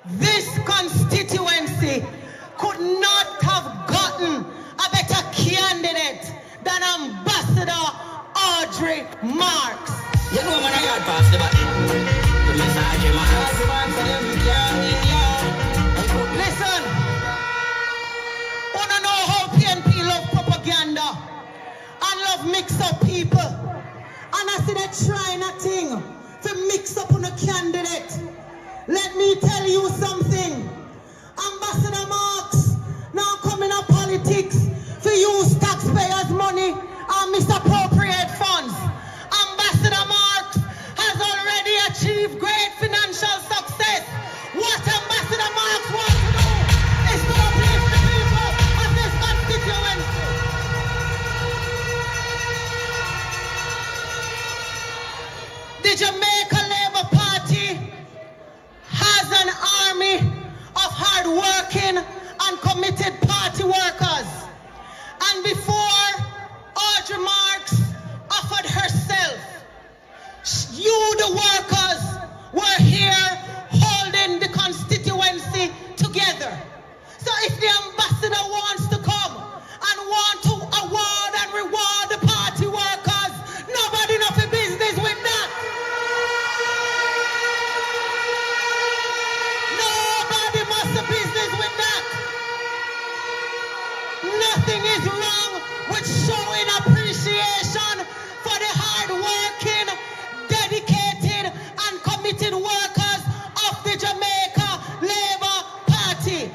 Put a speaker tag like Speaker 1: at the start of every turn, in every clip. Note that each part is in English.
Speaker 1: this constituency could not have gotten a better candidate than Ambassador Audrey Marks.
Speaker 2: You know when I got past the button.
Speaker 1: Listen, wanna know how PNP love propaganda and love mix up people. And I see they trying a thing to mix up on a candidate. Let me tell you something. Ambassador Marks now coming up politics to use taxpayers' money and misappropriate funds. Ambassador Marks has already achieved great financial success. What Ambassador Marks wants to do is to uplift the people of this constituency. The Jamaica Labour Party has an army of hard-working and committed party workers. And before Audrey Marks offered herself, you, the workers, were here holding the constituency together. So if the ambassador wants to come and want to award and reward the party workers, nobody knows the business with that. Nobody must have business with that. Nothing is wrong with showing appreciation for the hard-working, dedicated and committed workers of the Jamaica Labour Party.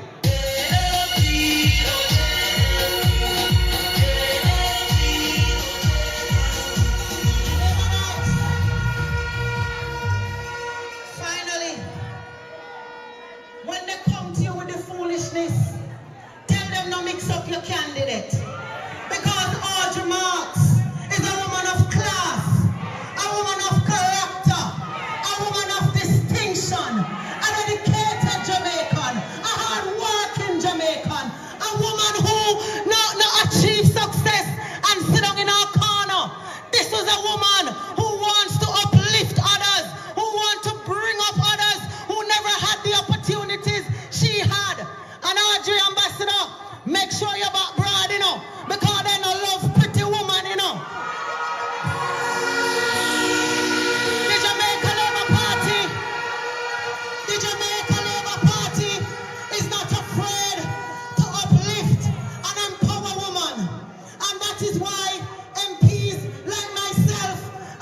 Speaker 1: Finally, when they come to you with the foolishness, tell them not mix up your candidate. Because Audrey Marks is a woman of class, a woman of character, a woman of distinction, a dedicated Jamaican, a hard-working Jamaican, a woman who not achieve success and sit down in our corner. This was a woman who wants to uplift others, who wants to bring up others who never had the opportunities she had. And Audrey, Ambassador, make sure you're back broad, you know, because they don't love pretty woman, you know. The Jamaica Labour Party is not afraid to uplift and empower women. And that is why MPs like myself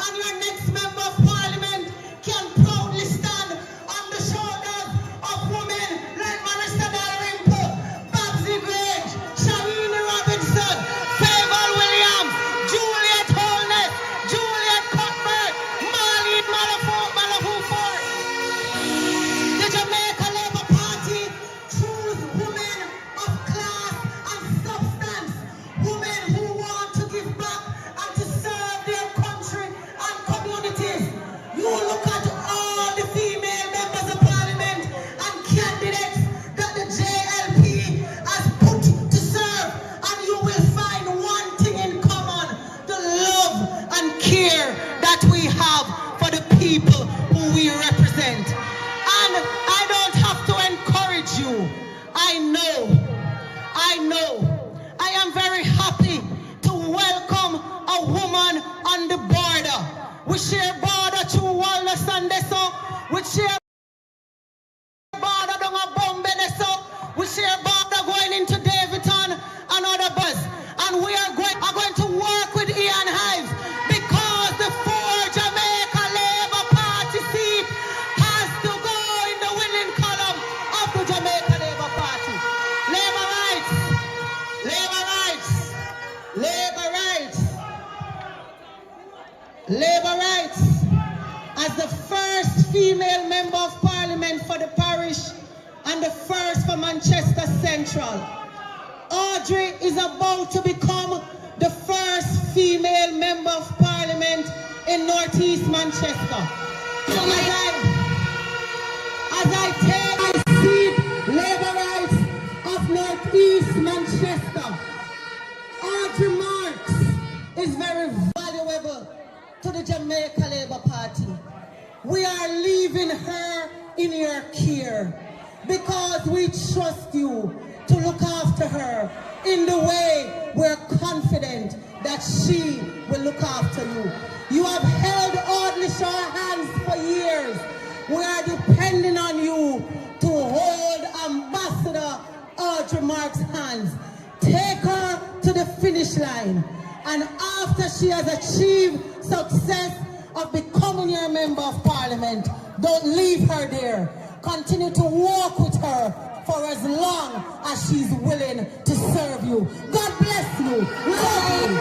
Speaker 1: and your next member of parliament can proudly stand on the shoulders of women like Marissa Dalrymple, Babsy Grange, Shahini Robinson, Favour Williams, Juliet Holness, Juliet Cuthbert, Marlene Malafufort. The Jamaica Labour Party choose women of class and substance, women who want to give back and to serve their country and communities. You look at all the female members of parliament and candidates that the JLP has put to serve, and you will find one thing in common: the love and care that we have for the people who we represent. And I don't have to encourage you. I know. I am very happy to welcome a woman on the border. We share border through Wallace and Deso. We share border down a Bombay, so we share border going into Davidton and other bus. And we are going to work with Ian Hives because the 4 Jamaica Labour Party seat has to go in the winning column of the Jamaica Labour Party. Labour rights, Labour rights, Labour rights, Labour rights. As the first female member of parliament for the parish and the first for Manchester Central, Audrey is about to become the first female member of parliament in Northeast Manchester. So as I take my seat, Labour rights of Northeast Manchester, Audrey Marks is very valuable to the Jamaica Labour Party. We are leaving her in your care. because we trust you to look after her in the way we're confident that she will look after you. You have held Audley Shaw's hands for years. We are depending on you to hold Ambassador Audrey Marks' hands. Take her to the finish line. And after she has achieved success of becoming your member of parliament, don't leave her there. Continue to walk with her for as long as she's willing to serve you. God bless you. Love you.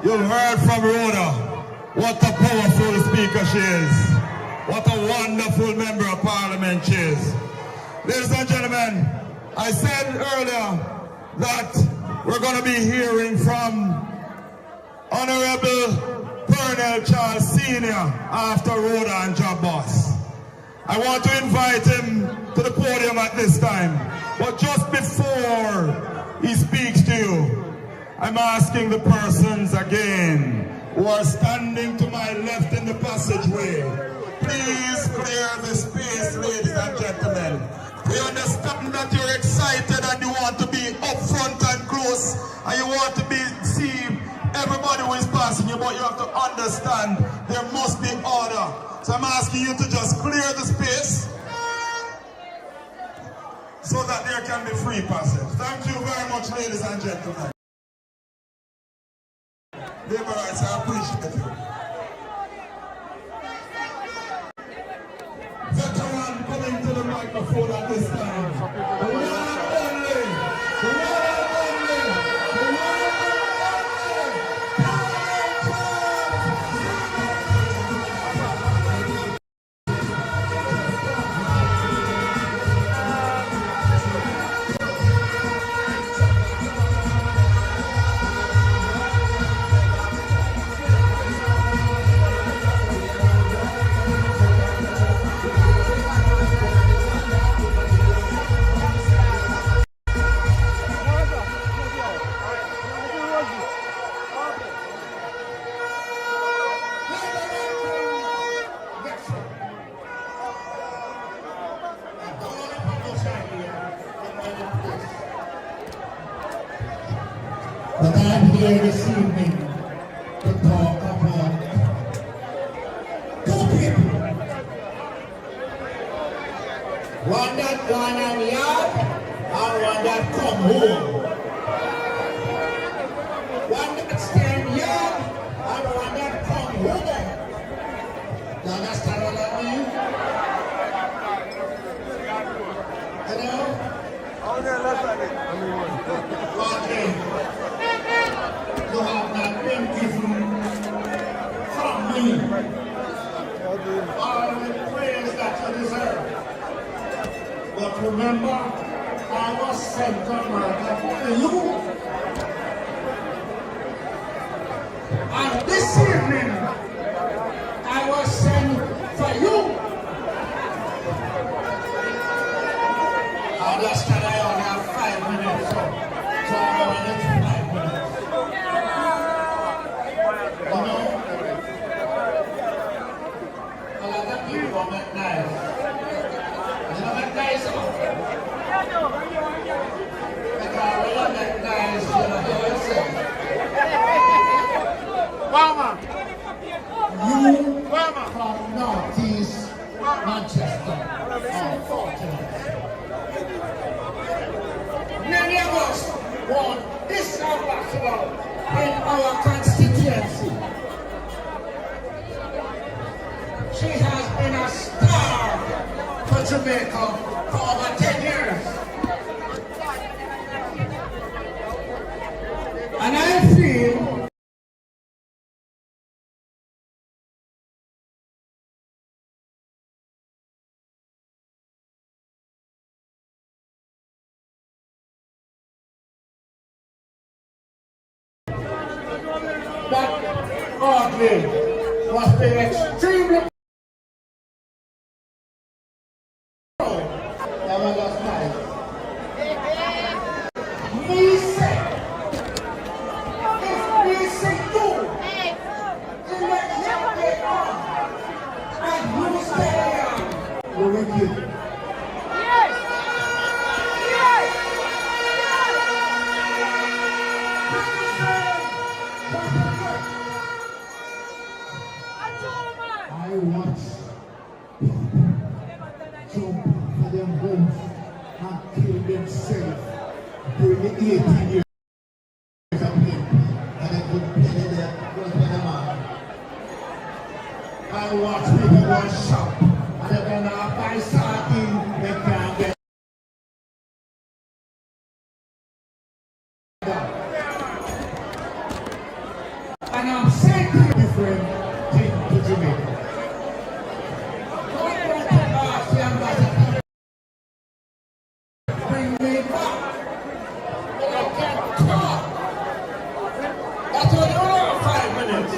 Speaker 3: You've heard from Rhoda what a powerful speaker she is, what a wonderful member of parliament she is. Ladies and gentlemen, I said earlier that we're going to be hearing from Honorable Pernell Charles Sr. after Rhoda and Job Boss. I want to invite him to the podium at this time, but just before he speaks to you, I'm asking the persons again who are standing to my left in the passageway, please clear the space, ladies and gentlemen. We understand that you're excited and you want to be up front and close and you want to see everybody who is passing you, but you have to understand there must be order. So I'm asking you to just clear the space so that there can be free passage. Thank you very much, ladies and gentlemen. Labor rights, I appreciate you. Veteran coming to the microphone at this time. The one and only, the one and only, the one and
Speaker 4: But I'm here this evening to talk about two people. One that gone on yard and one that come home. One that stay in yard and one that come home. You understand what I mean? You know? Okay. You have not been given from me all the praise that you deserve. But remember, I was sent to America for you. And this evening, I was sent for you. I understand I only have 5 minutes, so I'm going to 5 minutes. You know, a lot of people don't make nice. You don't make nice, because when you make nice, you don't hear yourself. Mama, you from Northeast Manchester, unfortunate. Many of us want this ambassador in our constituency. She has been a star for Jamaica for over 10 years. evening must be extremely proud. That was last night. Me say, if me say you, election day come, and you stay on, you're wicked. I watch jump for them homes and kill themselves during the 18 years of him. And they could pay them man. I watch people go shop and they're gonna buy sardine, they can't get that. And I'm saying different thing to Jamaica. Bring me back. But I can't talk. That's only around 5 minutes.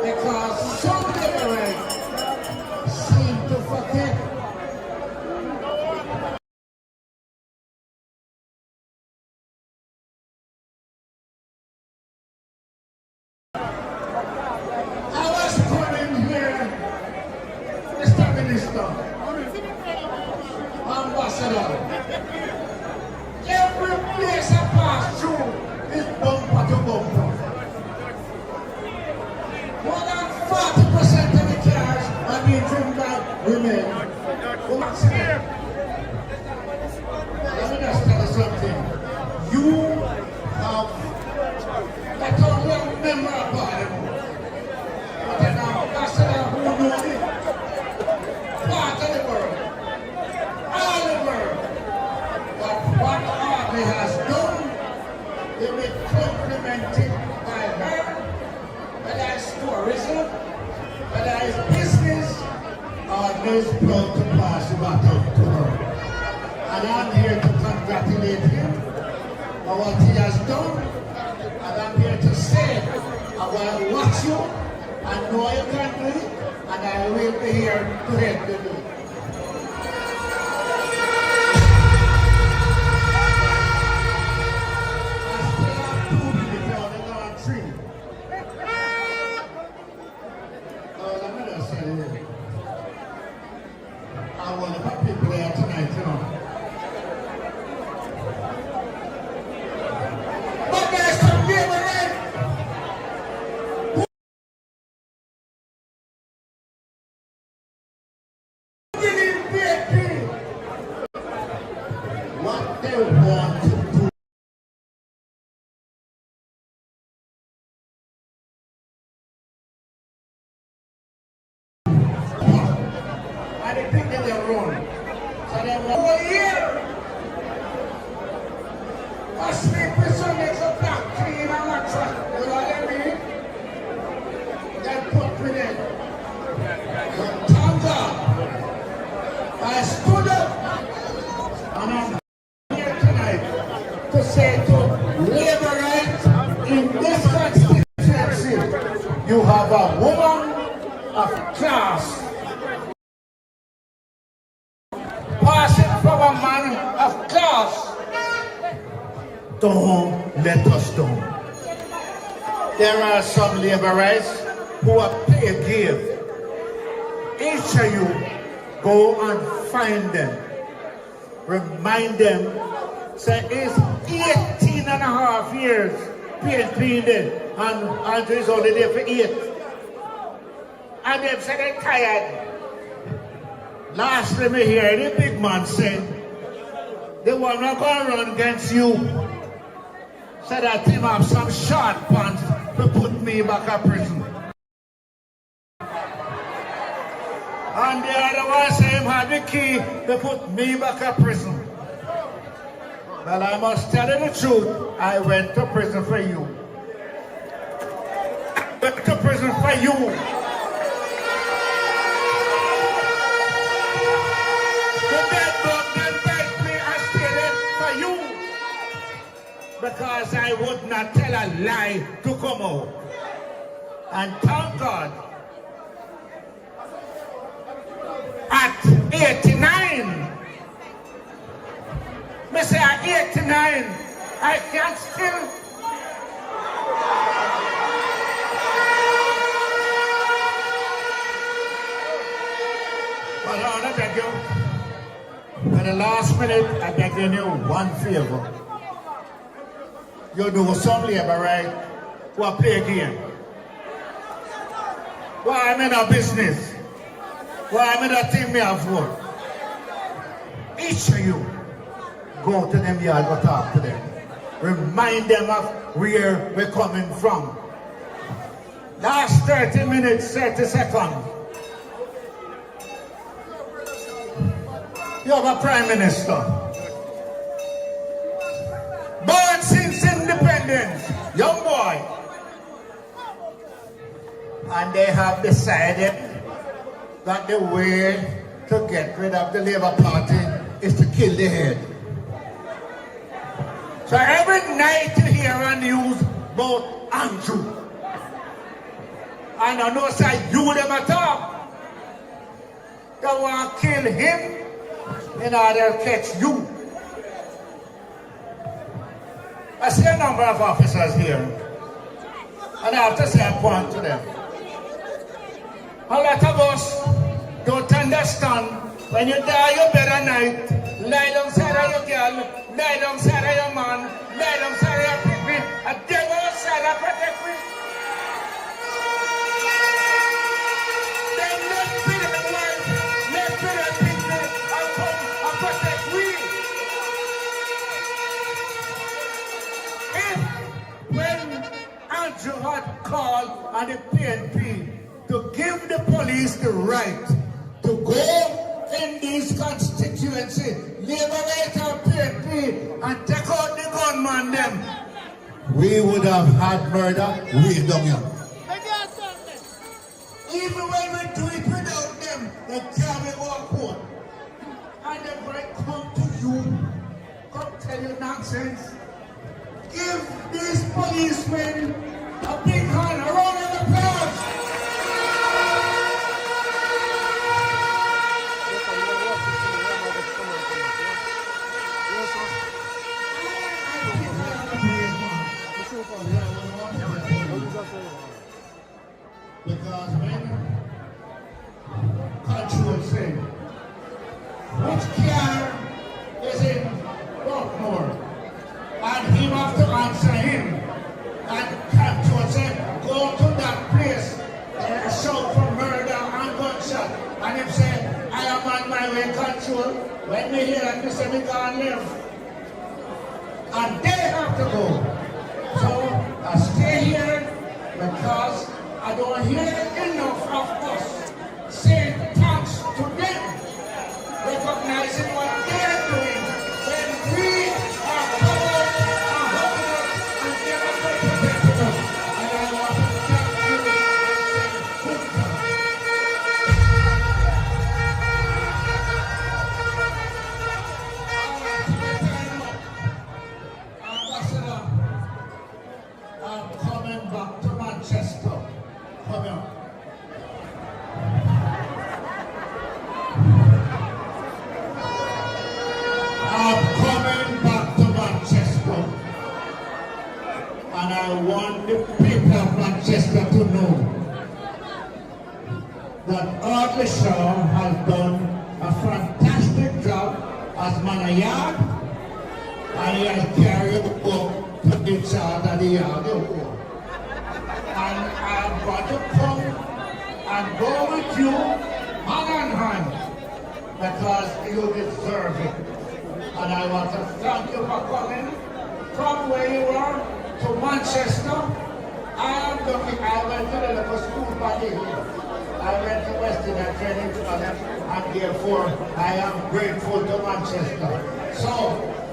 Speaker 4: Because some ignorant seem to forget. I was coming here, Mr. Minister, Ambassador. Every place I pass through is bumper to bumper. More than 40% of the cars are being driven by women. Let me just tell you something. You have that only member of Parliament. But an ambassador who knows it. Part of the world. All the world. But what Army has done, they will be complimented by her, whether it's tourism, whether it's business, or this proud to pass the baton to her. And I'm here to congratulate him on what he has done. And I'm here to say, I will watch you, I know you can do it, and I will be here to help you do it. I want to put people there tonight, you know. But there's some people there who didn't pay what they want to do. And they think that they're wrong. So they were over here. I sleep with some makes a black clean and natural. You know what I mean? They put me there. But thank God, I stood up and I'm here tonight to say to labor rights in this constituency, you have a woman of class. Passing from a man of class. Don't let us down. There are some laborers who are pay give. Each of you go and find them. Remind them, say it's 18 and a half years being there, and Andrew is only there for 8. And them say they're tired. Lastly, me hear the big man say, they were not going to run against you. So that him have some short pants to put me back in prison. And the other one say him had the key to put me back in prison. Well, I must tell you the truth, I went to prison for you. Went to prison for you. Because I would not tell a lie to come out. And thank God, at 89, me say at 89, I can still but I beg you, at the last minute, I beg you one favor. You do some labor, right? Who play a game. Why I'm in a business. Why I'm in a team me have work. Each of you, go to them yard, go talk to them. Remind them of where we're coming from. Last 30 minutes, 30 seconds. You have a prime minister. Born since independence, young boy. And they have decided that the way to get rid of the Labour Party is to kill the head. So every night you hear on news about Andrew. And I know say you them at all. They want to kill him in order to catch you. I see a number of officers here. And I have to say a point to them. A lot of us don't understand when you die you bed at night, lie down side of your girl, lie down side of your man, lie down side of your people, a devil side of protect me. Then let's be the wife, let's be the people, and come and protect we. If when Andrew had called on the PNP to give the police the right to go in these constituencies, liberate our PNP and take out the gunman them, we would have had murder way down here. Even when we do it without them, they can't walk court. And they might come to you, come tell you nonsense. Give these policemen a big hand, a round of applause. Because when control say, which car is in Baltimore? And he have to answer him. And control said, go to that place and shout for murder and gunshot. And him said, I am on my way, control. When we hear that, we say we can't live. And they have to go. So I stay here because I don't hear enough of us saying thanks to them, recognizing what they're doing when we are covered and humble and never protected us. And I want to thank you and say good job. Ambassador, I'm coming back to Manchester. Come on. I'm coming back to Manchester. And I want the people of Manchester to know that Audley Shaw has done a fantastic job as man of yard, and he has carried the book to the charge of the yard. And I'm going to come and go with you hand in hand because you deserve it. And I want to thank you for coming from where you are to Manchester. I went to the local school body here. I went to Western Training College, and therefore I am grateful to Manchester. So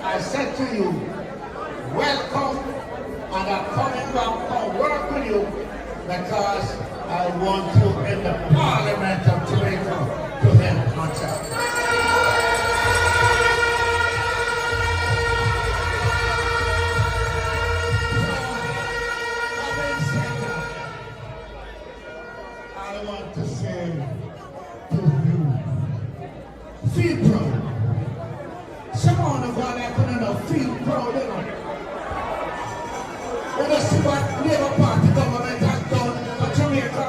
Speaker 4: I said to you, welcome. And I'm coming back to work with you because I want you in the Parliament of Jamaica to help Manchester. feel proud. Someone of God I couldn't feel proud, you know. When I see what Labour Party government has done for Jamaica,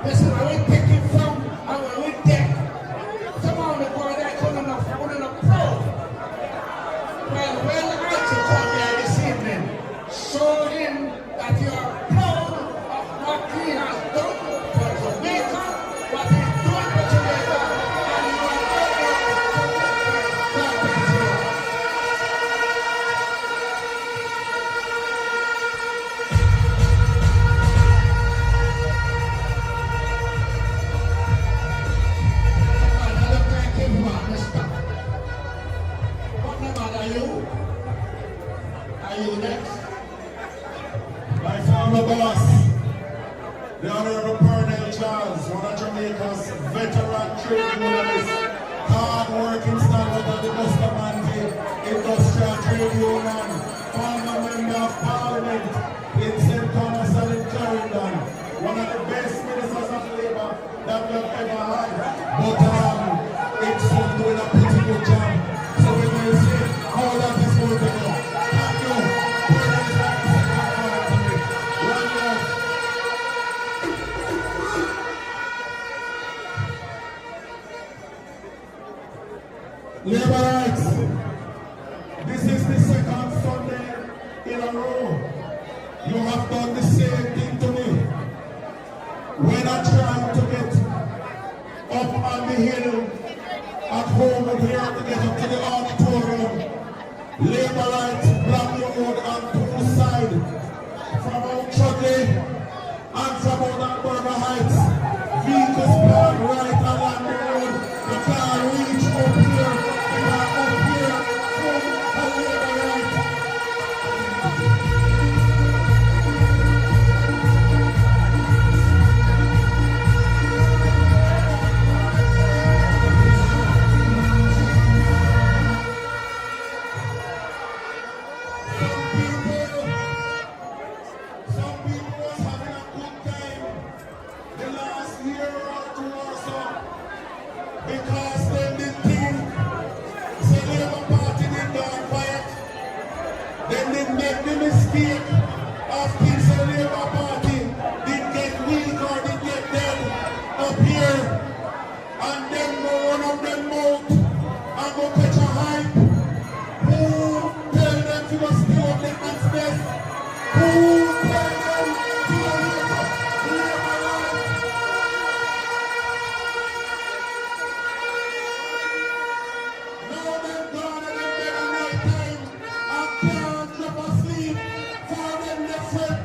Speaker 4: they said, where we take it from and where we take. Someone of God I couldn't proud. Well, I to come here this evening, show him that you are proud of what he has done for Jamaica, what he's doing for Jamaica, and you are Are you next?
Speaker 3: My former boss, the Honorable Pernell Charles, one of Jamaica's veteran trade unionists, hard-working stalwart of the Bustamante Industrial Trade Union, former member of Parliament in St. Thomas and in Clarendon, one of the best ministers of Labour that we've ever had. But it's doing a pretty good job. So we're going to see how that is going to go. Thank you. Pernell is like the second father to me. One love. Laborites, this is the second Sunday in a row. You have done the same thing to me. When I tried to get up on the hill at home and here to get up to the auditorium, Laborites block the road on both sides, from out Chudley and from out that Burger Heights. Vehicles parked right along the road. You can't reach up here. You are up here from a Laborite. Some people was having a good time the last year or two or so because they did think the Labour Party did not quiet. They did make the mistake of thinking the Labour Party did get weak or did get dead up here and then go run up them mouth and go catch a hype. Who tell them to go stay up the next nest? Who tell them to go live a life? Now them gone and them bed at night time and can't drop asleep for them next friend.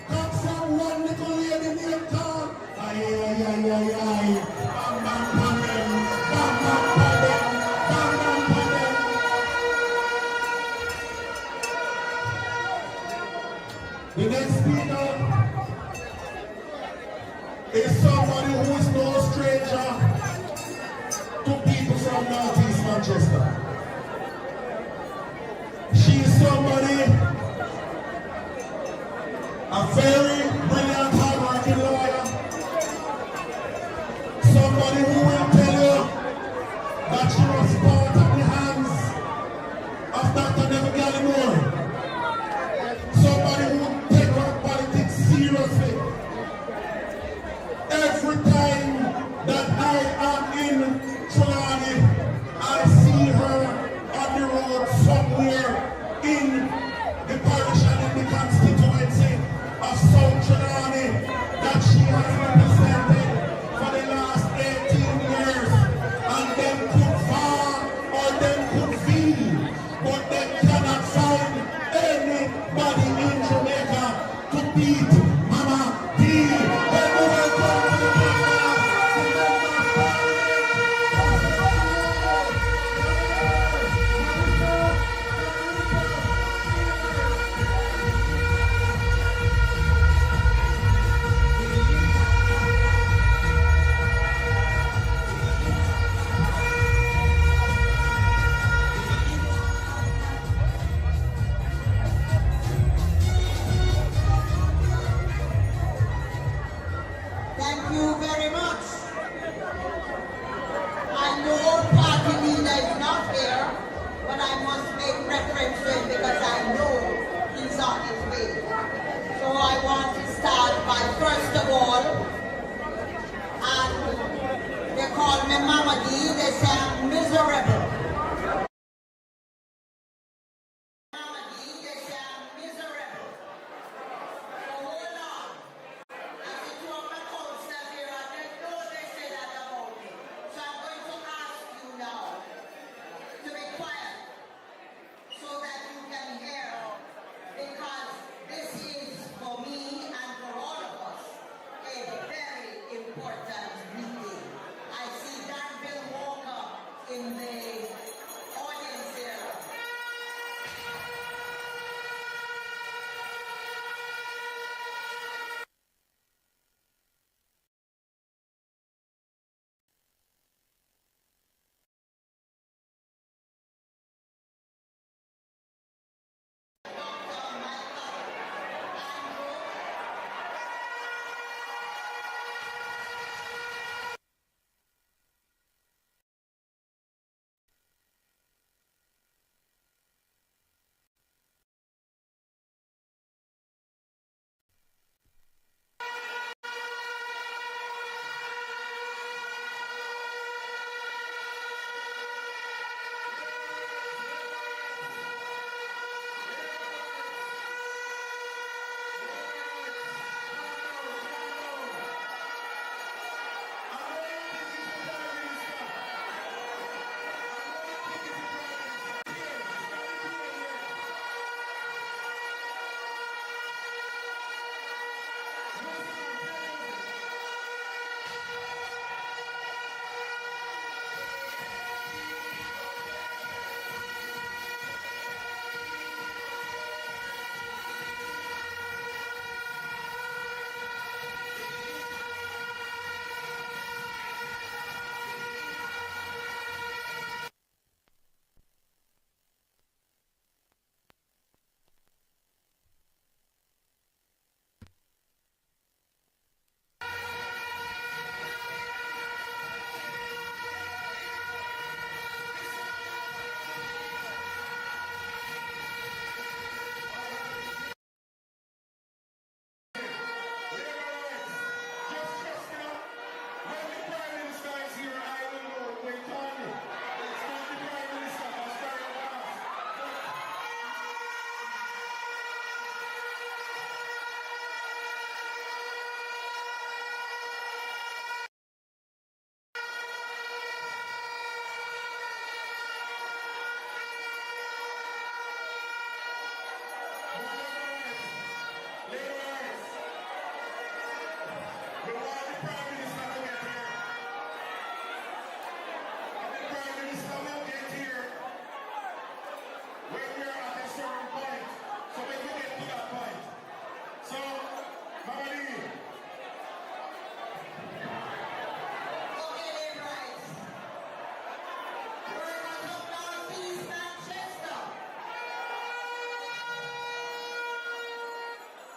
Speaker 3: Come some one little lady named Tom. Aye, aye, aye, aye, aye. Bam, bam, bam, them. Bam, bam, bam, them. Bam, bam, bam, them. The next speaker is somebody who is no stranger to people from Northeast Manchester. She is somebody, a very brilliant, hard-working lawyer, somebody who will tell you that she was part of the hands of Dr. Neville Gallimore. Somebody who take her politics seriously. Every time that I am in Trelawney, I see her
Speaker 1: is not here, but I must make reference to him because I know he's on his way. So I want to start by first of all, and they call me Mama D, they say I'm miserable. Mama D, they say I'm miserable. So hold on. I see two of my counselors here, and they know they say that about me. So I'm going to ask you now to be quiet so that you can hear, because this is for me and for all of us a very important meeting. I see Danville Walker in the audience here.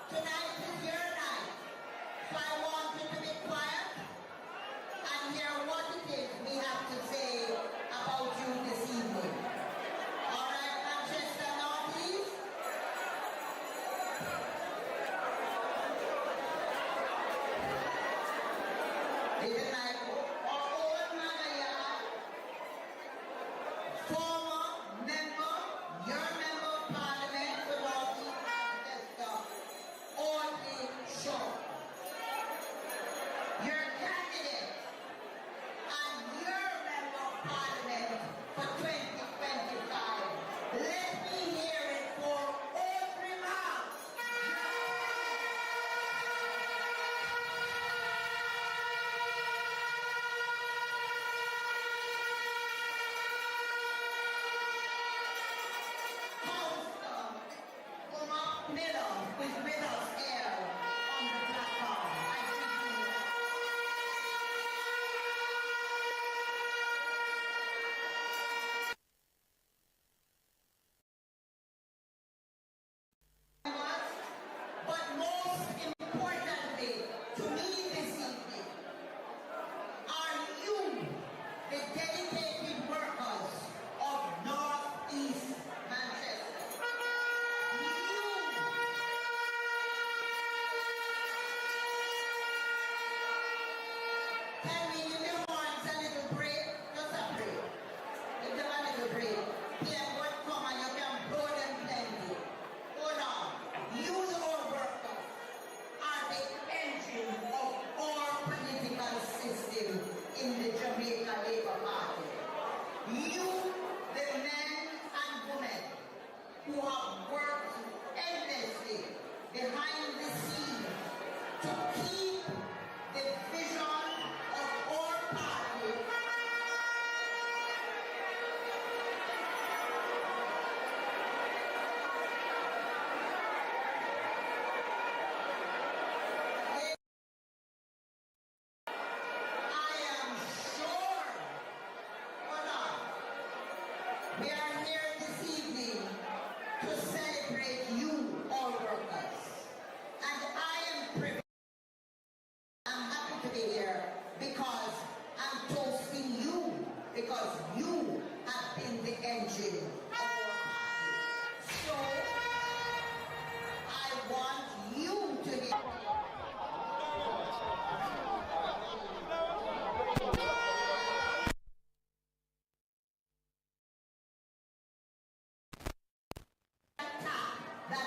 Speaker 1: Tonight is your night, so I want you to be quiet and hear what it is we have to say about you this evening. All right, Manchester Northeast? Is it like our old manager, former member, your member of parliament for Northeast Manchester, Audley Shaw? Your candidate and your member of parliament for 2025. Let me hear it for Audrey Marks. Councillor Uma Miller is with us here on the platform. I see you. But most importantly, to me this evening, are you, the dedicated workers
Speaker 5: We are here this evening to celebrate you, all workers. And I am privileged. I'm happy to be here because I'm toasting you, because you have been the engine of our party. So I want you to be. That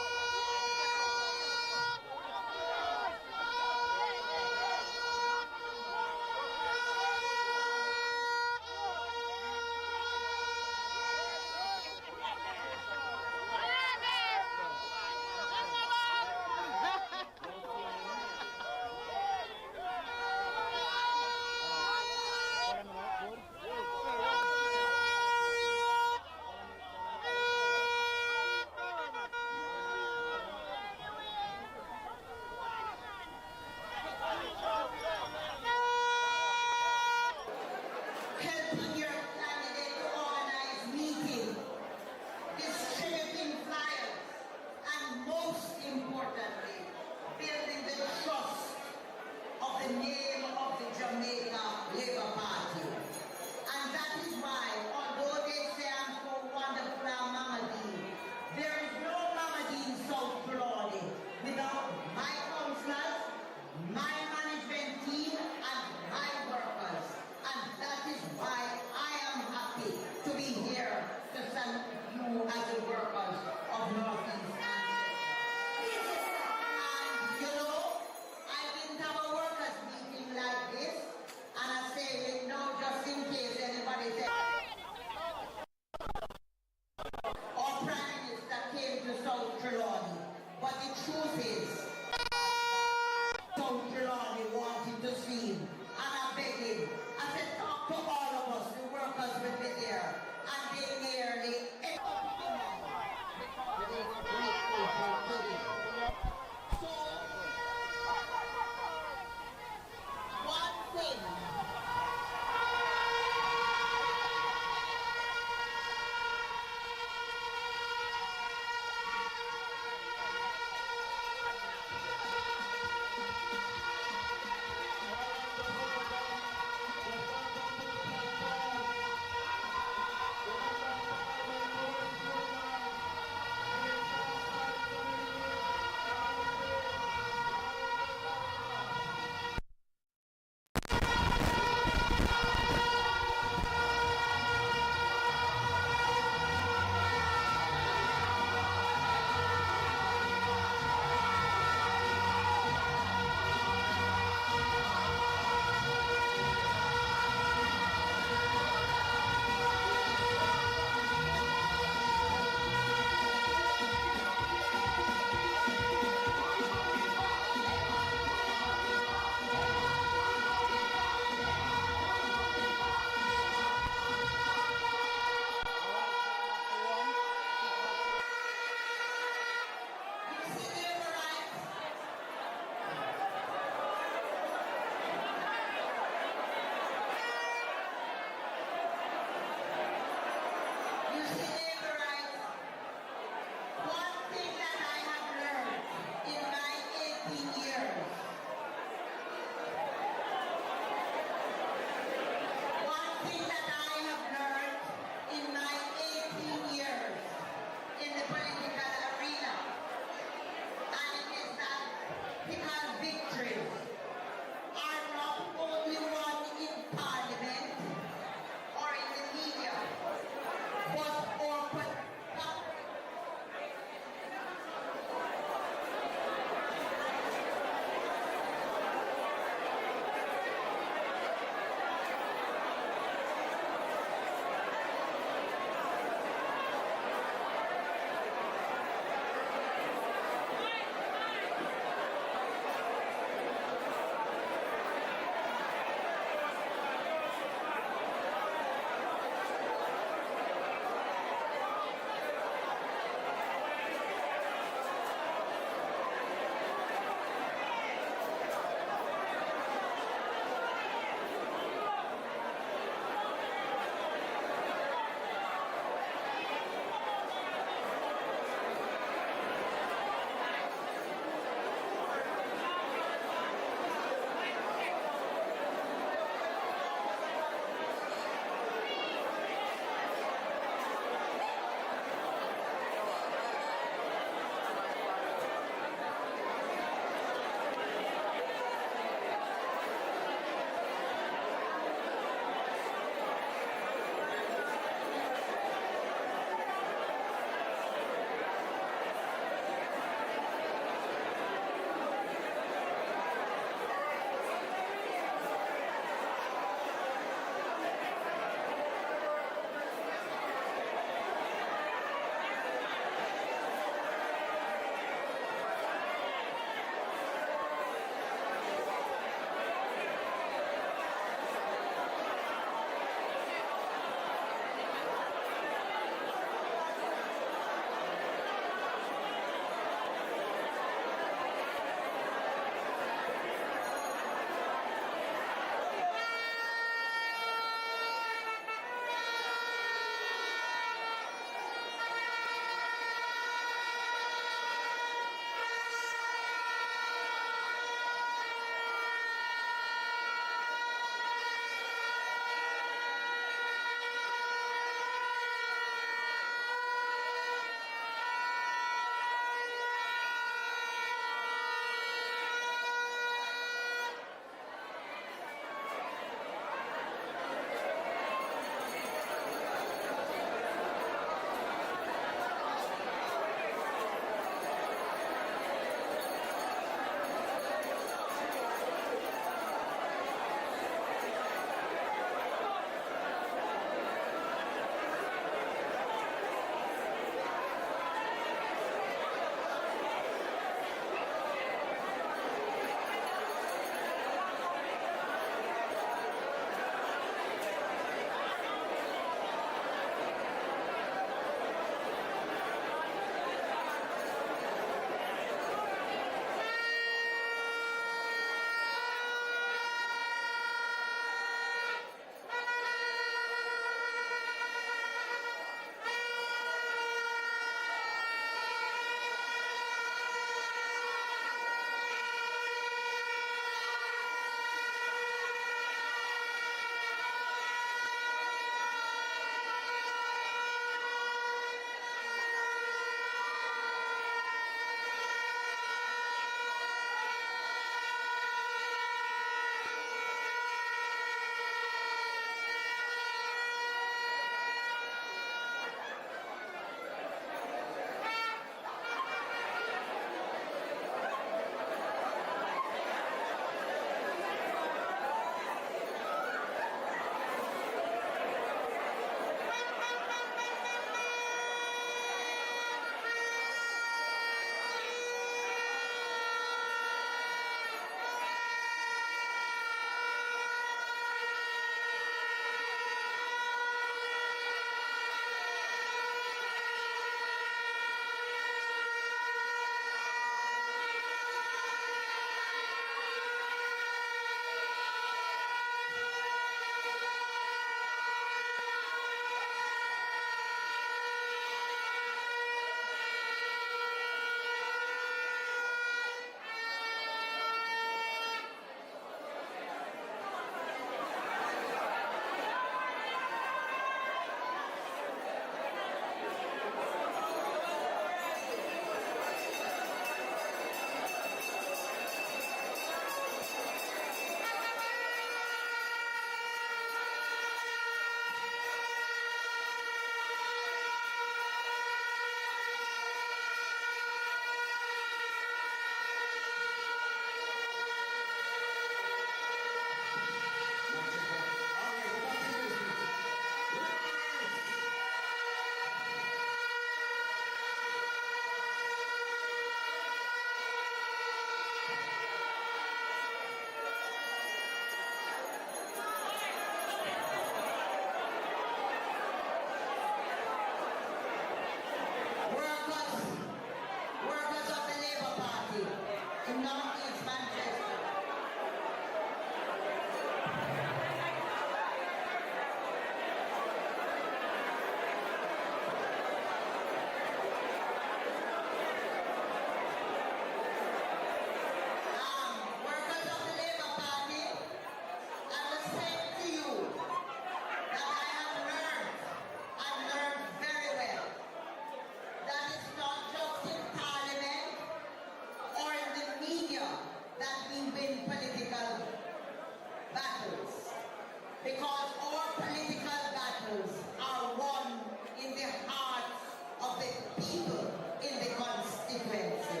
Speaker 5: because our political battles are won in the hearts of the people in the constituency.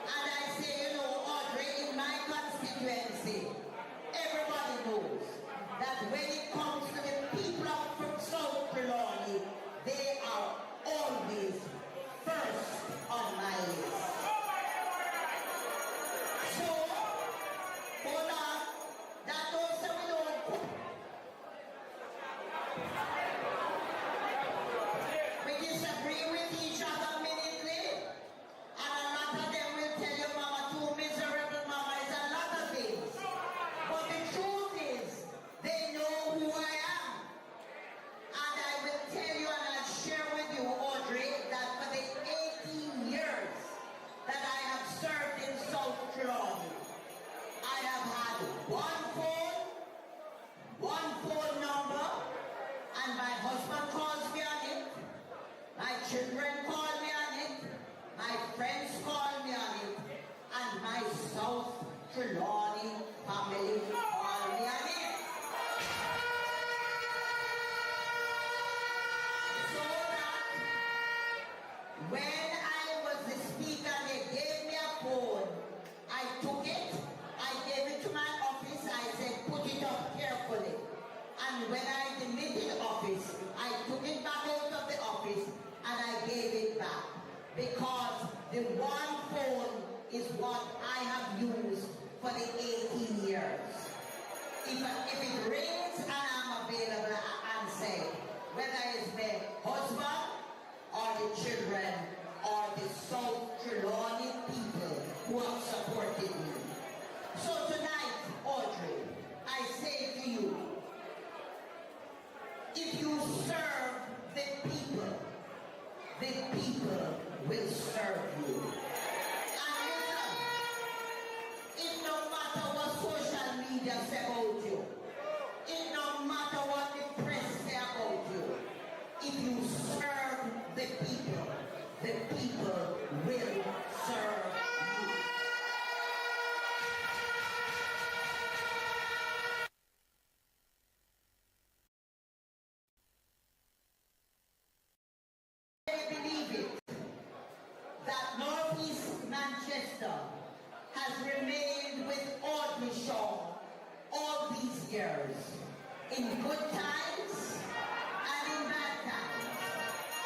Speaker 5: And I say, Audrey, in my constituency, everybody knows that when it comes to the people of South Trelawney, they are always first on my list. So, hold on, that don't say we don't cook. We disagree with each other minutely, and a lot of them will tell you, Mama, too miserable, Mama, is a lot of things. But the truth is, they know who I am. And I will tell you and I'll share with you, Audrey, that for the 18 years that I have served in South Trelawney, I have had one phone number, and my husband calls me on it, my children call me on it, my friends call me on it, and my South Trelawney family call me on it. So that when I was the speaker, they gave me a phone. I took it, I gave it to my office, I said, put it up carefully. And when I demitted office, I took it back out of the office and I gave it back. Because the one phone is what I have used for the 18 years. If it rings and I'm available, I answer it. Whether it's the husband or the children or the South Trelawney people who have supported me. So tonight, Audrey, I say to you, if you serve the people will serve you. And listen, it no matter what social media say about you, it no matter what the press say about you, if you serve the people will serve you. Believe it, that Northeast Manchester has remained with Audrey Shaw all these years, in good times and in bad times.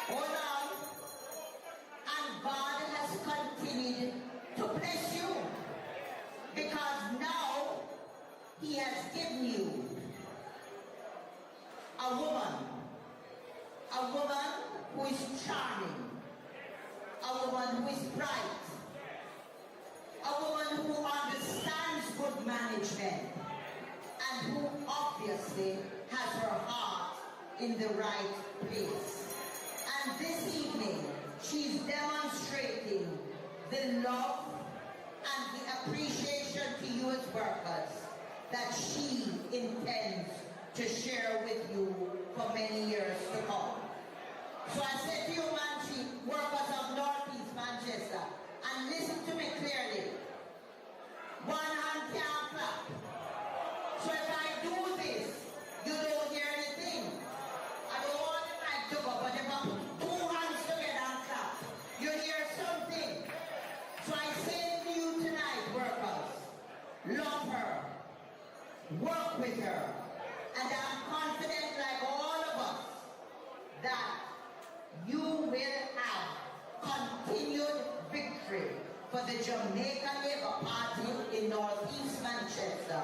Speaker 5: Hold on. And God has continued to bless you, because now He has given you a woman who is charming, a woman who is bright, a woman who understands good management, and who obviously has her heart in the right place. And this evening, she's demonstrating the love and the appreciation to you as workers that she intends to share with you for many years to come. So I said to you, workers of Northeast Manchester, and listen to me clearly. One hand can't clap. So if I do this, you don't hear anything. I don't want the mic to go, but if I put two hands together and clap, you hear something. So I say to you tonight, workers, love her, work with her, and I'm confident, like all of us, that you will have continued victory for the Jamaica Labour Party in Northeast Manchester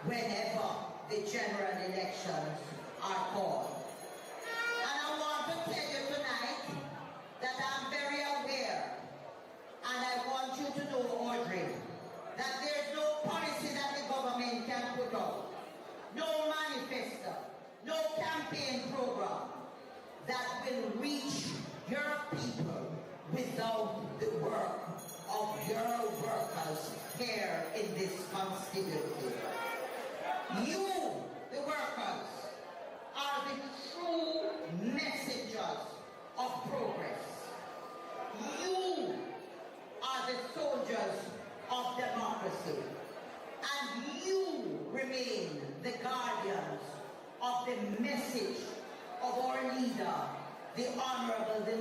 Speaker 5: whenever the general elections are called. And I want to tell you tonight that I'm very aware, and I want you to know, Audrey, that there's no policy that the government can put out, no manifesto, no campaign program that will reach your people without the work of your workers here in this constituency. You, the workers, are the true messengers of progress. You are the soldiers of democracy. And you remain the guardians of the message of our leader, the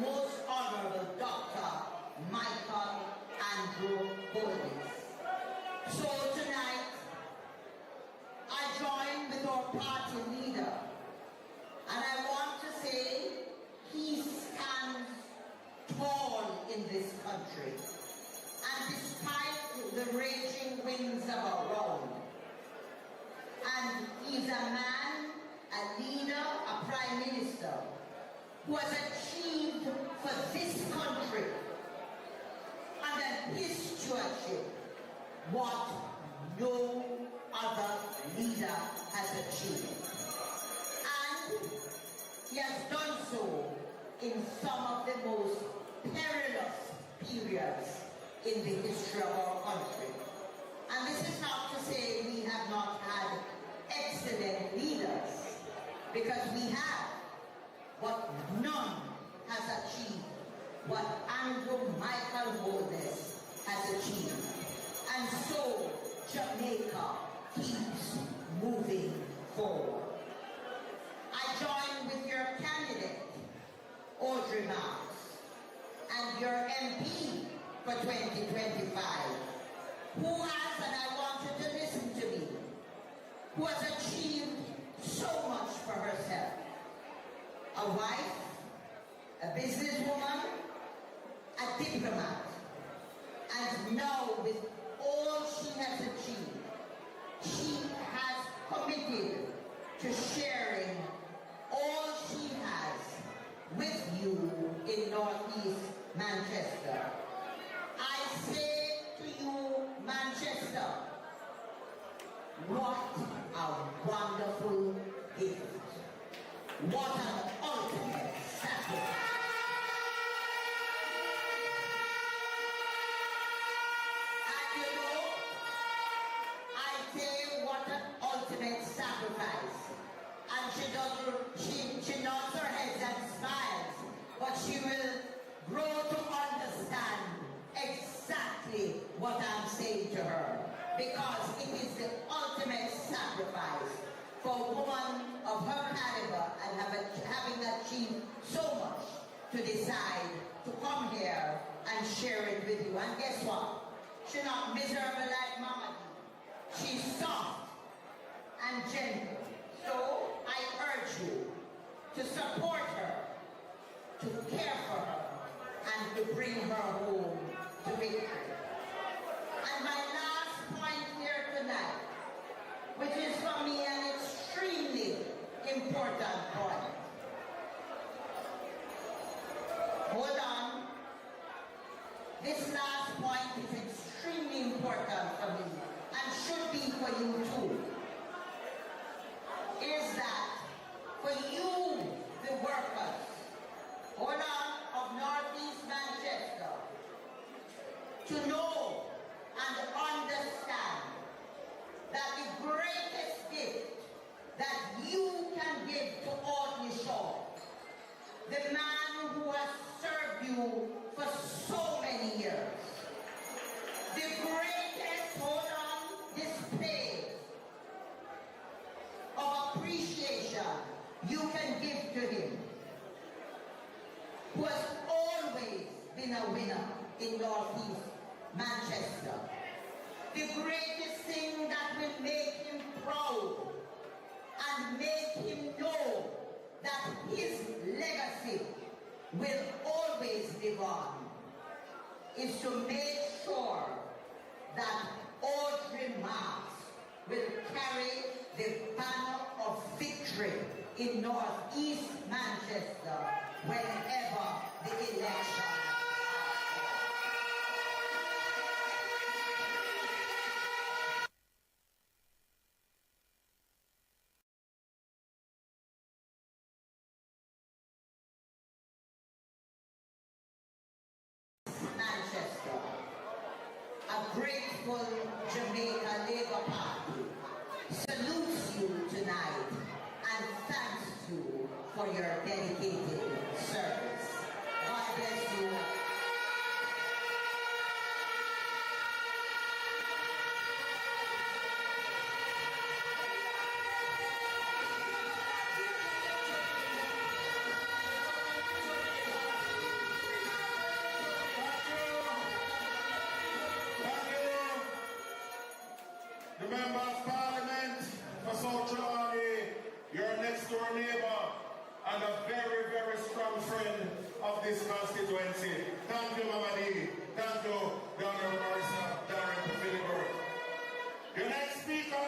Speaker 5: most honorable Dr. Michael Andrew Holness. So tonight, I join with our party leader, and I want to say he stands tall in this country. And despite the raging winds around, and he's a man, a leader, a prime minister, who has achieved for this country under his stewardship what no other leader has achieved. And he has done so in some of the most perilous periods in the history of our country. And this is not to say we have not had excellent leaders, because we have, but none has achieved what Andrew Michael Holness has achieved. And so Jamaica keeps moving forward. I join with your candidate, Audrey Marks, and your MP for 2025, who has, and I want you to listen to me, who has achieved so much for herself. A wife, a businesswoman, a diplomat, and now with all she has achieved, she has committed to sharing all she has with you in Northeast Manchester. I say to you, Manchester, what a wonderful gift. What an ultimate sacrifice. And you know, I say what an ultimate sacrifice. And she nods her head and smiles, but she will grow to understand exactly what I'm saying to her, because it is the ultimate sacrifice for a woman of her caliber and having achieved so much to decide to come here and share it with you. And guess what? She's not miserable like Mama. She's soft and gentle. So I urge you to support her, to care for her, and to bring her home to victory. And my last point here tonight, which is for me an extremely important point. Hold on. This last point is extremely important for me, and should be for you too. Is that for you, the workers, hold on, of Northeast Manchester, to know and understand that the greatest gift that you can give to Audley Shaw, the man who has served you for so many years, the greatest, hold on, display of appreciation you can give to him, who has always been a winner in Northeast Manchester. The greatest thing that will make him proud and make him know that his legacy will always live on is to make sure that Audrey Marks will carry the banner of victory in Northeast Manchester whenever the election. Manchester, a grateful Jamaica Labour Party salutes you tonight and thanks you for your dedicated service. God bless you.
Speaker 6: door neighbor and a very, very strong friend of this constituency. Thank you, Mama D. Thank you, Dr. Marisa, Darren Philibert. Your next speaker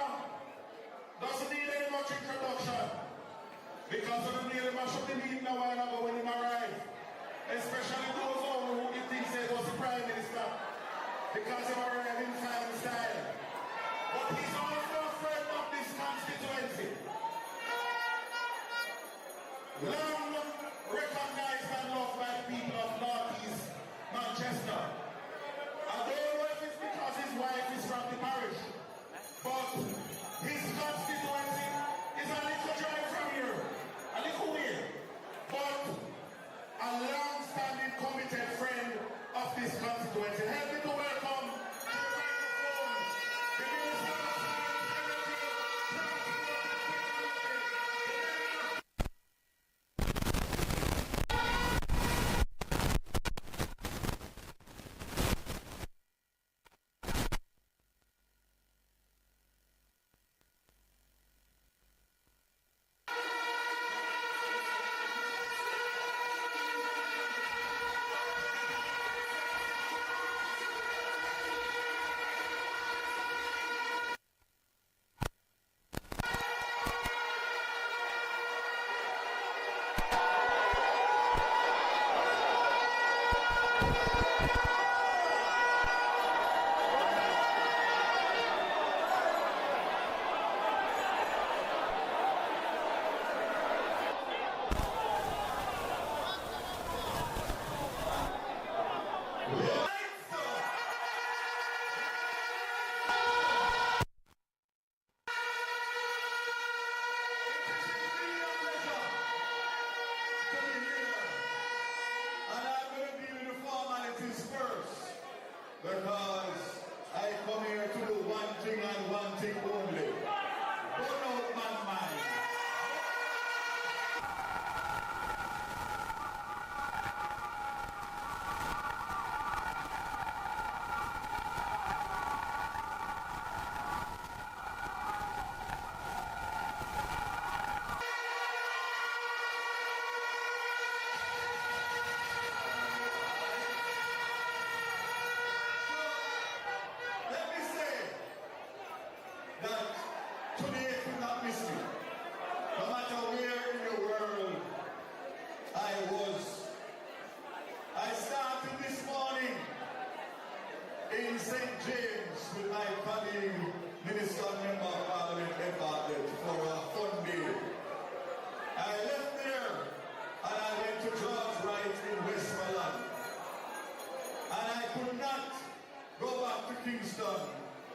Speaker 6: doesn't need any much introduction because of the nearly mash up the meeting a while ago when he arrived. Especially those who think he was the Prime Minister because he arrived in time style. But he's also a friend of this constituency. Long recognized and loved by the people of Northeast Manchester. I don't know if it's because his wife is from the parish, but his constituency is a little drive from here, a little way. But a long-standing committed friend of this constituency. Help me to welcome to the microphone the Minister of Science, Energy, because I come here to do one thing and one thing only. Burn out my mind. Let me say that today could not miss me. No matter where in the world I was. I started this morning in St. James with my colleague, Minister and Member of Parliament Ed Bartlett, for a fun day. I left there and I went to George Wright in Westmoreland. And I could not go back to Kingston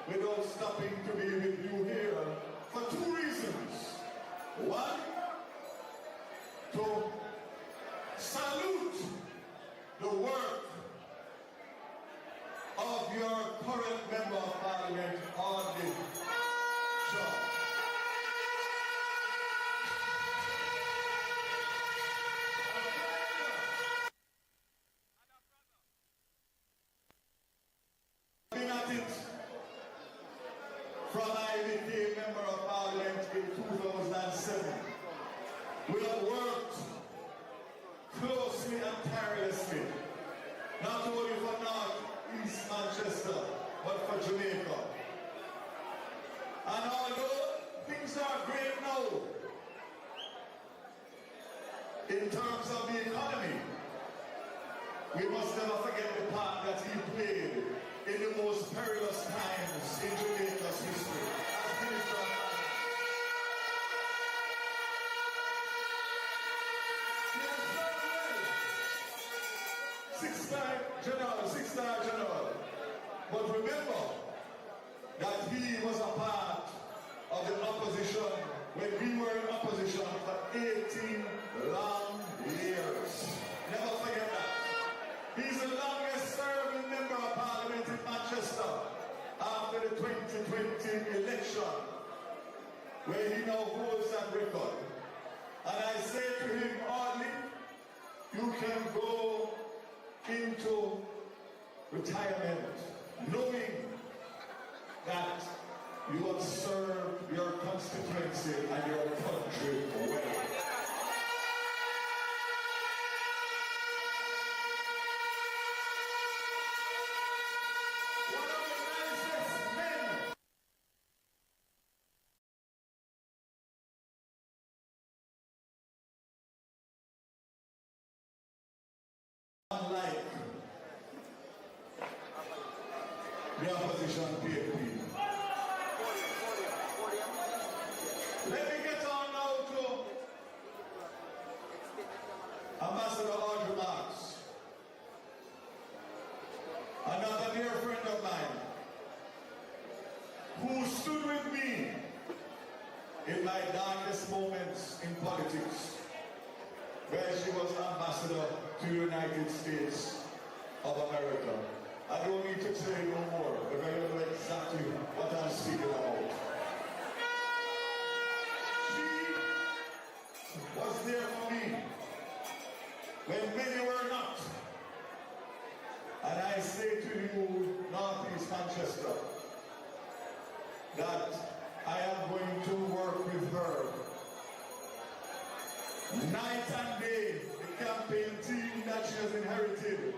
Speaker 6: without stopping to be with you here for two reasons. One, to salute the work of your current Member of Parliament, Audley Shaw. Been at it from I became Member of Parliament in 2007. We have worked closely and tirelessly, not only for North East Manchester, but for Jamaica. And although things are great now in terms of the economy, we must never forget the part that he played in the most perilous times in Jamaica's history as Minister of Finance. Six-star general. But remember that he was a part of the opposition when we were in opposition for 18 long years. Never forget that. He's the longest serving Member of Parliament in Manchester after the 2020 election, where he now holds that record. And I say to him, Audley, you can go into retirement knowing that you have served your constituency and your country well. Unlike the opposition PAP. Let me get on now to Ambassador Audrey Marks, another dear friend of mine, who stood with me in my darkest moments in politics, where she was ambassador to the United States of America. I don't need to say no more, because I know exactly what I'm speaking about. She was there for me when many were not. And I say to you, Northeast Manchester, that I am going to work with her night and day. The campaign team that she has inherited,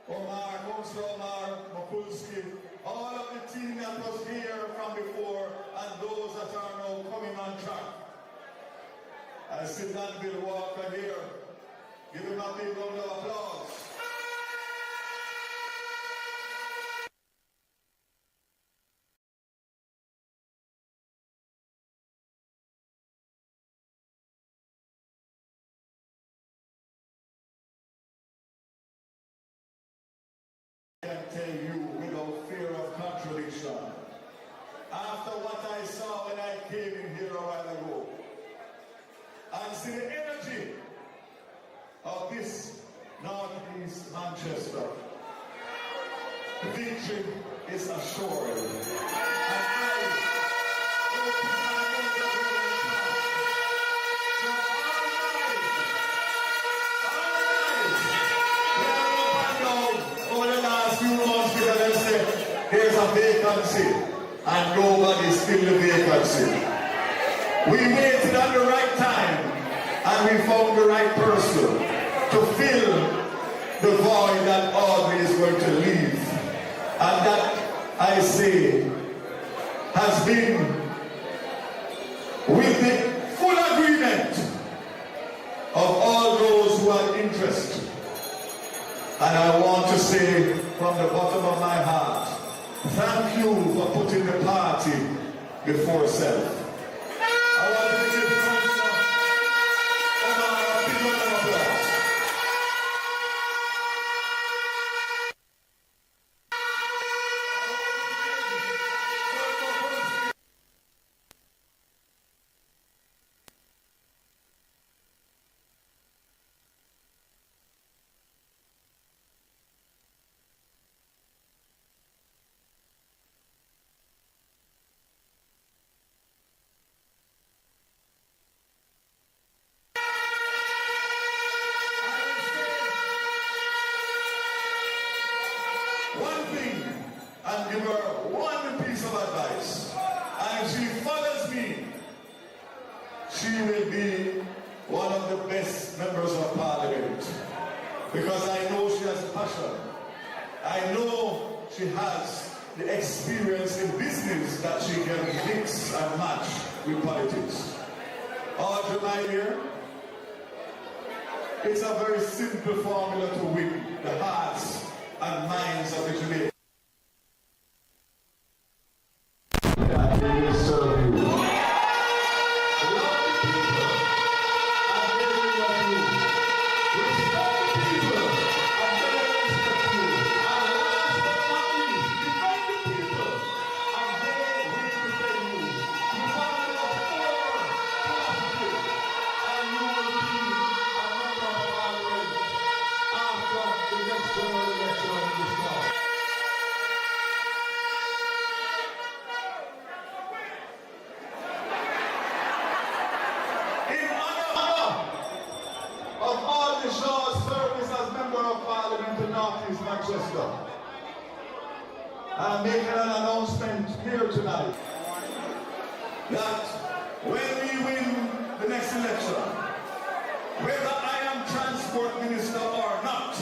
Speaker 6: Councillor Omar, Makulski, all of the team that was here from before and those that are now coming on track. I see Danville Walker here. Give him a big round of applause. I can tell you without fear of contradiction, after what I saw when I came in here a while ago, and see the energy of this Northeast Manchester, victory is assured. And there's a vacancy, and nobody's filled the vacancy. We waited at the right time, and we found the right person to fill the void that Audrey is going to leave. And that, I say, has been with the full agreement of all those who have interest. And I want to say from the bottom of my heart, thank you for putting the party before self. I want to give Councillor Omar a big round of applause. One thing, and give her one piece of advice. And if she follows me, she will be one of the best members of parliament. Because I know she has passion. I know she has the experience in business that she can mix and match with politics. Audrey, my dear, it's a very simple formula to win the hearts and minds of the Jamaican. And we will serve you. Love the people and they will love you. Respect the people and they will respect you. And last but not least, defend the people and they will defend you. You follow the four philosophies and you will be a member of parliament after the next general election is done. In honor of all the Shaw's service as member of parliament in Northeast Manchester, I'm making an announcement here tonight that when we win the next election, whether I am transport minister or not,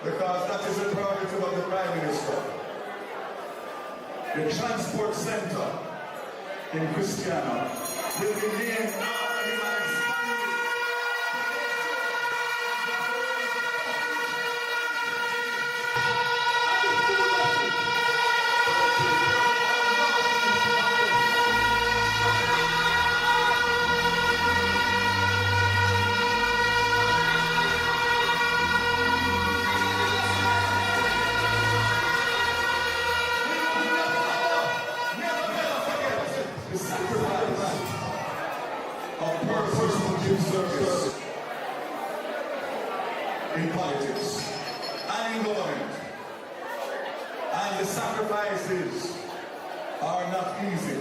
Speaker 6: because that is a prerogative of the Prime Minister, the transport center in Christiana will be named after him and expanded. in service, in politics, and in government. And the sacrifices are not easy.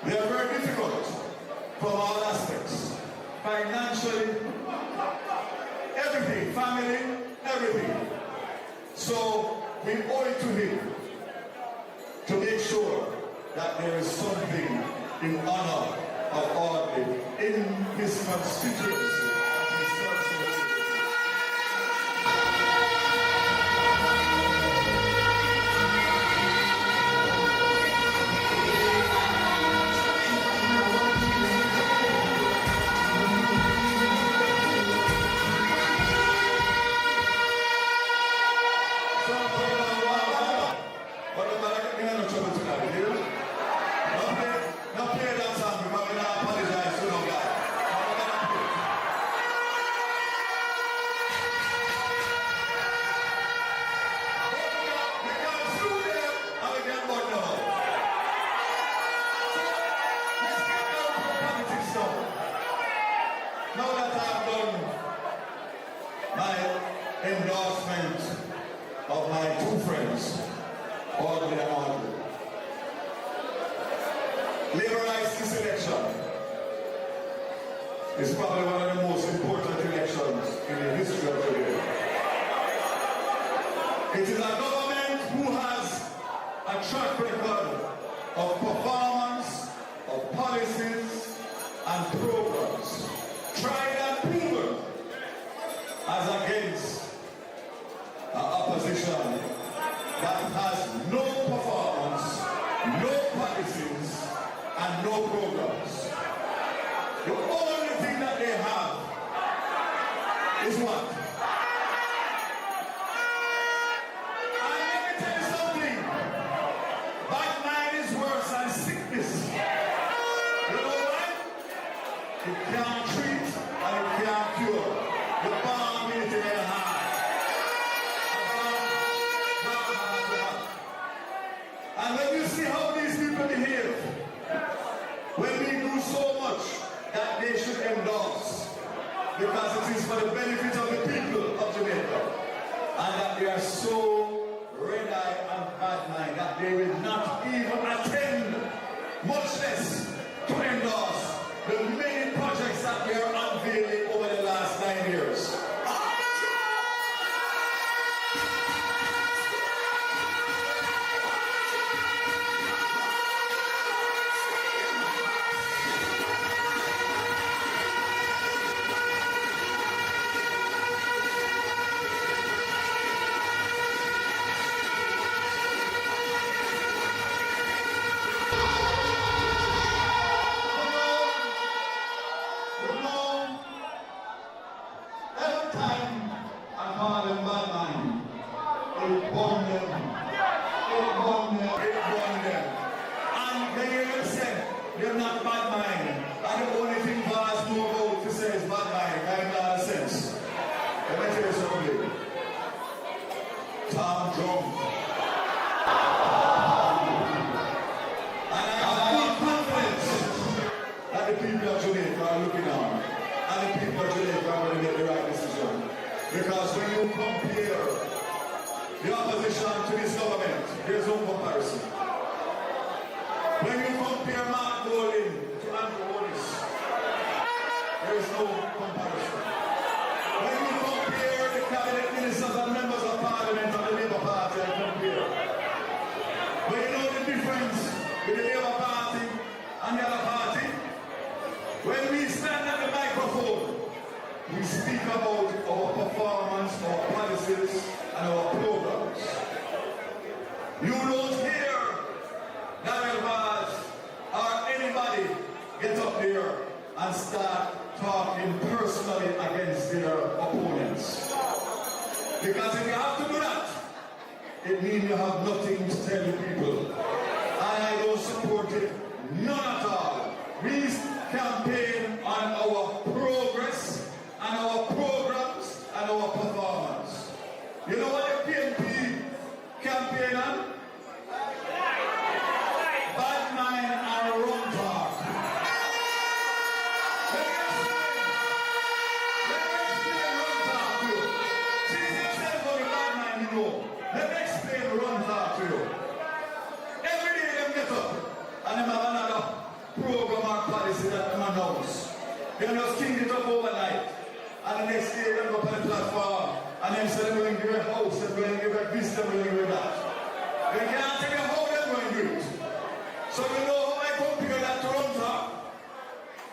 Speaker 6: They are very difficult from all aspects. Financially, everything, family, everything. So we owe it to him to make sure that there is something in honor of Audley in his constituency. Now that I've done my endorsement of my two friends, Audley and Audley, labor rights this election is probably one of the most important elections in the history of Jamaica. It is a government who has a track record of performance, of policies, and programs, tried and proven, as against an opposition that has no performance, no policies, and no programs. The only thing that they have is what? And let me tell you something. Bad mind is worse than sickness. You know why? It can't treat and it can't cure. The bomb is in their heart. And when you see how these people behave, when we do so much that they should endorse, because it is for the benefit of the people of Jamaica, and that they are so red-eyed and bad-minded that they will not even attend, much less to endorse the many projects that we are unveiling over the last 9 years. They're not bad mind. And the only thing Bars know about to say is bad mind. I make no sense. Let me tell you something. Tom Drum. And I have full confidence that the people of Jamaica are looking on. And the people of Jamaica are going to make the right decision. Because when you compare the opposition to this government, there's no comparison. When you compare Mark Bolin to Andrew Hollis, there is no comparison. When you compare the cabinet ministers and members of parliament of the Labour Party and compare, but you know the difference with the Labour Party and the other party? When we stand at the microphone, we speak about our performance, our policies, and our programs. You don't hear Daniel Vaz or anybody get up there and start talking personally against their opponents. Because if you have to do that, it means you have nothing to tell the people. And I don't support it, none at all. We campaign on our progress and our programs and our performance. You know what the PNP campaign on? Bad mind and wrong talk. policy that them announce. They just king it up overnight. And the next day they go up on the platform and then say they're going to give a house, they're going to give a this, they're going to give a that. They can't tell you how they're going to do it. So you know how I compare that to run talk.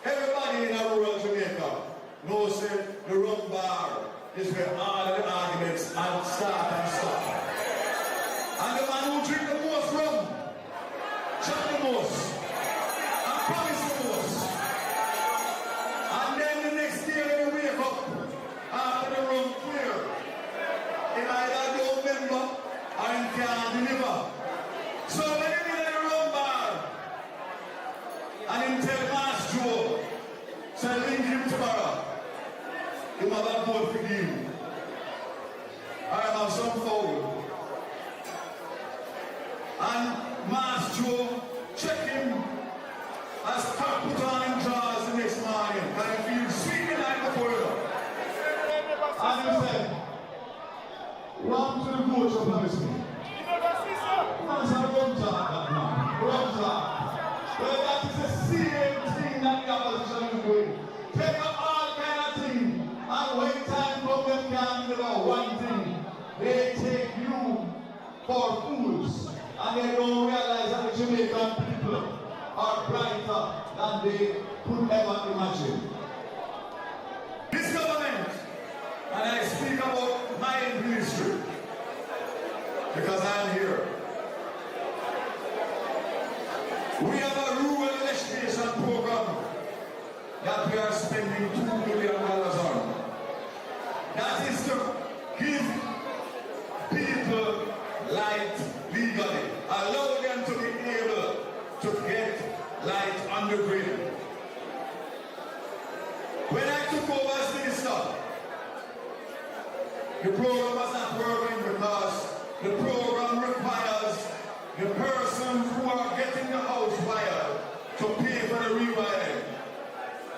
Speaker 6: Everybody in a rural Jamaica knows that the rum bar is where all of the arguments and start and stop. And the man who drink the most rum, chop the most, and promise the most. And then the next day when you wake up, after the rum clear, in either don't remember or in can't deliver. So when you be in the rum bar, and him tell Mass Joe, say link him tomorrow, you have a vote for him. I have some foul. And Mass Joe check him as Cap put on him drawers the next morning and he feels sweet the night before you. And he said, "Welcome to the coach of promise me." Man said, "Rum talk, that man. Rum talk." Well, that is the same thing that the opposition is doing. Take up all kind of things, and when time comes, them can't deliver one thing. They take you for fools, and they don't realize that the Jamaican people are brighter than they could ever imagine. This government, and I speak about my ministry, because I am here. We have a rural education program that we are spending $2 billion on. That is to give people light legally, allow them to be able to get light on the grid. When I took over as minister, the program was not working because the program requires the persons who are getting the house wired to pay for the rewiring.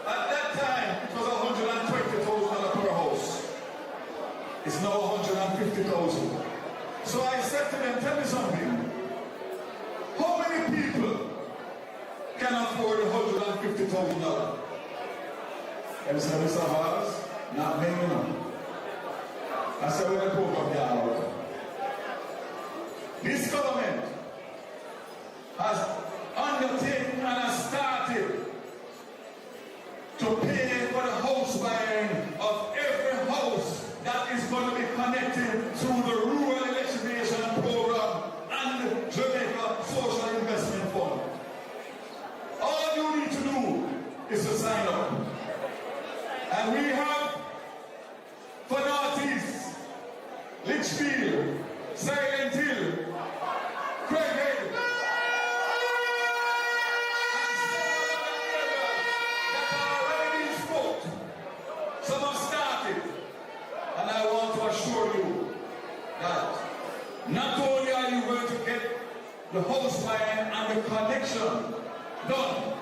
Speaker 6: At that time, it was $120,000 per house. It's now $150,000. So I said to them, tell me something. How many people can afford $150,000? And said, Mr. Harris, not many, you know. I said, well, the program can't work. This government has undertaken and has started to pay for the house wiring of every house that is going to be connected to the Rural Electrification Program and the Jamaica Social Investment Fund. All you need to do is to sign up. And we have for Northeast, Litchfield, Silent Hill, Craighead, some have started, and I want to assure you that not only are you going to get the house wiring and the connection done,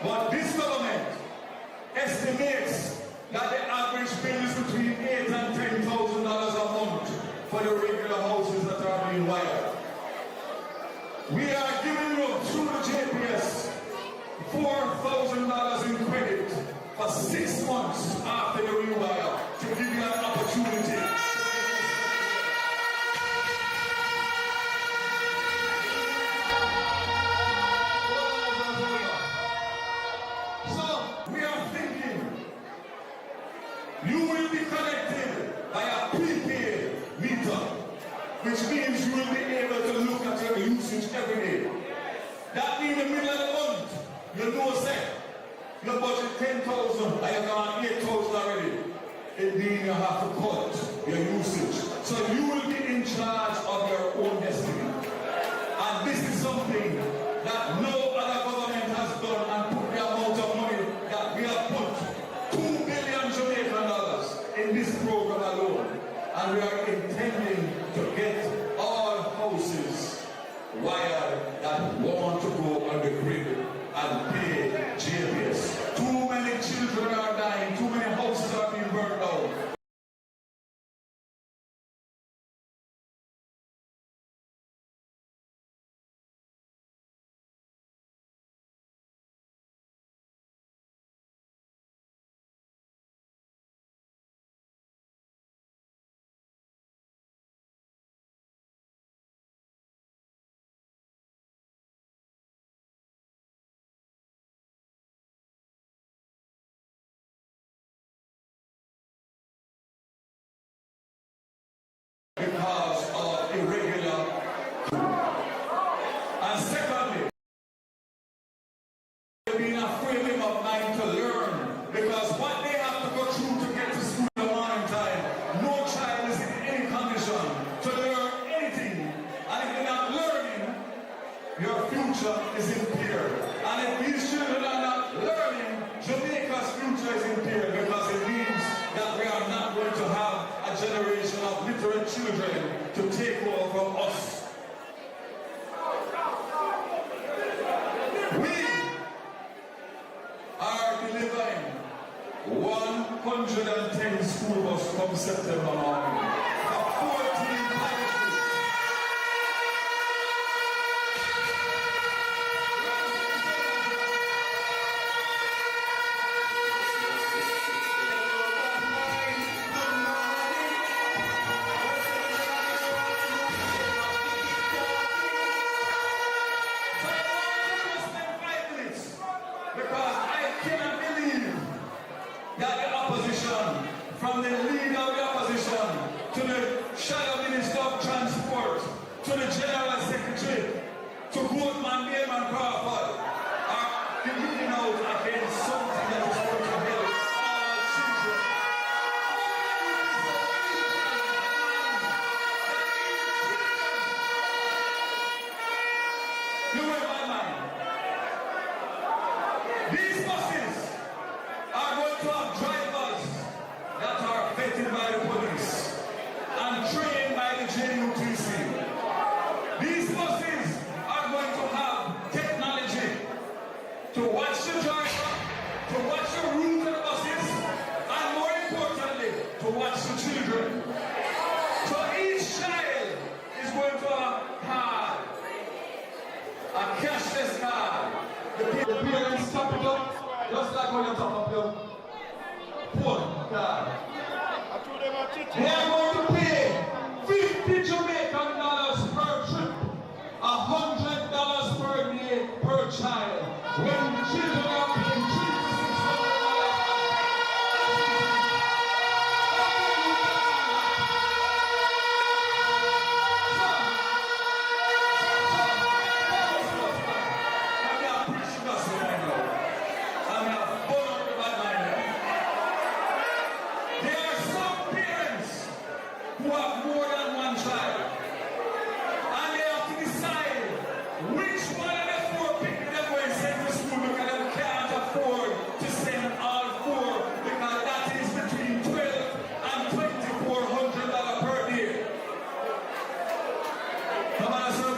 Speaker 6: but this government estimates that the average bill is between $8,000 and $10,000 a month for the regular houses that are being wired. We are giving you through the JPS $4,000 in credit for 6 months after the rewire to give you an opportunity. So we are thinking you will be connected by a prepaid meter, which means you will be able to look at your usage every day. That means in the middle of the month, you know, say, your budget 10,000 and you're gone 8,000 already. It means you have to cut your usage. So you will be in charge of your own destiny. And this is something that no other government has done and put the amount of money that we have put $2 billion Jamaican dollars in this program alone. And we are intending to get all houses wired that want to go on the grid and pay JPS. Too many children are dying, too many houses are being burned down.
Speaker 3: because of irregular. And secondly, being a frame of mind to learn, because what they have to go through to get to school in the morning time, no child is in any condition to learn anything. And if you're not learning, your future is impaired. And if these children are not learning, Jamaica's future is impaired, because it means that we are not going to have a generation of literate children to take over from us. We are delivering 110 school buses from September morning. 14 packages. Because I cannot believe that the opposition, from the leader of the opposition to the shadow minister of transport to the general secretary to Goodman, Beerman, Crawford, are giving out against something that is going to help all children. You read my mind. These buses are going to have drivers that are vetted by the police and trained by the JUTC. These buses are going to have technology to watch the driver, to watch the route of the buses, and more importantly, to watch the children. So each child is going to have a cashless card. The parents top it up, just like when you top up your phone card. They are going to pay 50 Jamaican dollars per trip, $100 per day per child. When the children are paying $300 to $600. Who have more than one child, and they have to decide which one of the four people they're going to send to school, because they can't afford to send all four, because that is between $1,200 and $2,400 per day. Come on, sir.